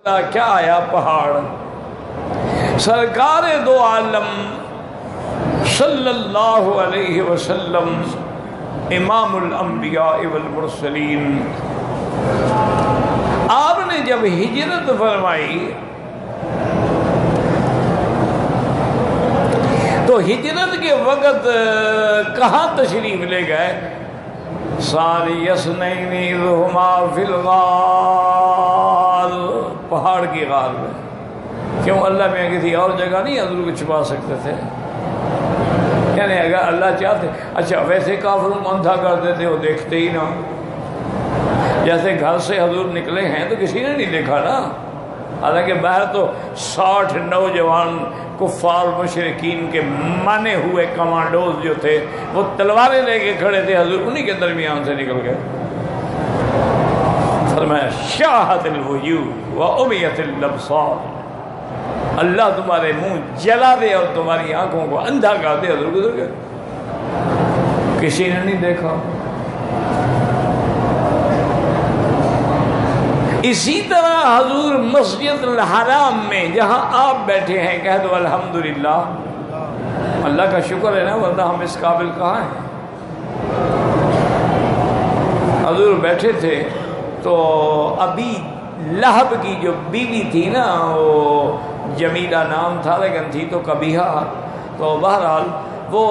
کیا آیا پہاڑ، سرکار دو عالم صلی اللہ علیہ وسلم امام الانبیاء والمرسلین، آپ نے جب ہجرت فرمائی تو ہجرت کے وقت کہاں تشریف لے گئے؟ ثانی اثنین اذ ہما فی الغار، پہاڑ کی غار میں۔ کیوں؟ اللہ میں کسی اور جگہ نہیں حضور کو چھپا سکتے تھے؟ یعنی اگر اللہ چاہتے، اچھا ویسے کافروں کو اندھا کر دیتے، وہ دیکھتے ہی نہ، جیسے گھر سے حضور نکلے ہیں تو کسی نے نہیں دیکھا نا، حالانکہ باہر تو 60 نوجوان کفار مشرکین کے مانے ہوئے کمانڈوز جو تھے وہ تلواریں لے کے کھڑے تھے، حضور انہی کے درمیان سے نکل گئے۔ فرمایا شاہت الوجوہ وعمیت الابصار، اللہ تمہارے منہ جلا دے اور تمہاری آنکھوں کو اندھا کر دے، حضور گزر گئے، کسی نے نہیں دیکھا۔ اسی طرح حضور مسجد الحرام میں جہاں آپ بیٹھے ہیں، کہہ دو الحمدللہ، اللہ کا شکر ہے نا، ورنہ ہم اس قابل کہاں ہیں۔ حضور بیٹھے تھے تو ابھی لہب کی جو بیوی تھی نا، وہ جمیلہ نام تھا لیکن تھی تو قبیحہ، تو بہرحال وہ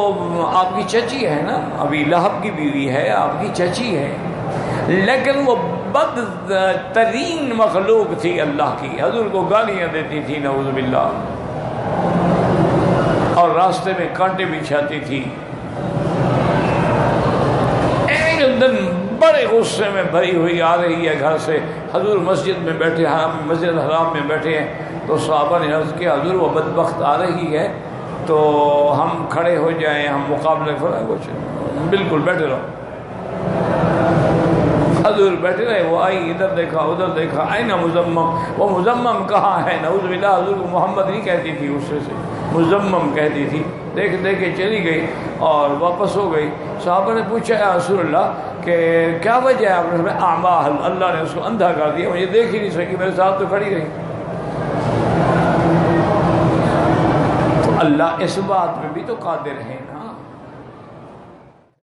آپ کی چچی ہے نا، ابھی لہب کی بیوی ہے، آپ کی چچی ہے، لیکن وہ بد ترین مخلوق تھی اللہ کی، حضور کو گالیاں دیتی تھی نعوذ باللہ، اور راستے میں کانٹے بچھاتی تھی۔ ایک دن بڑے غصے میں بھری ہوئی آ رہی ہے گھر سے، حضور مسجد میں بیٹھے، مسجد الحرام میں بیٹھے ہیں، تو صحابہ نے عرض کیا حضور وہ بدبخت آ رہی ہے تو ہم کھڑے ہو جائیں، ہم مقابلے فرمائیں، کچھ بالکل بیٹھے رہو۔ حضور بیٹھے رہے، وہ آئی، ادھر دیکھا ادھر دیکھا، آئین مزمم، وہ مزمم کہاں ہے؟ نعوذ باللہ، حضور کو محمد نہیں کہتی تھی، غصے سے مزمم کہتی تھی، دیکھ کے چلی گئی اور واپس ہو گئی۔ صحابہ نے پوچھا یا رسول اللہ کہ کیا وجہ ہے؟ آپ نے فرمایا اعمیٰ، اللہ نے اس کو اندھا کر دیا، مجھے دیکھ ہی نہیں سکی، میرے ساتھ تو کھڑی رہی۔ تو اللہ اس بات میں بھی تو قادر ہے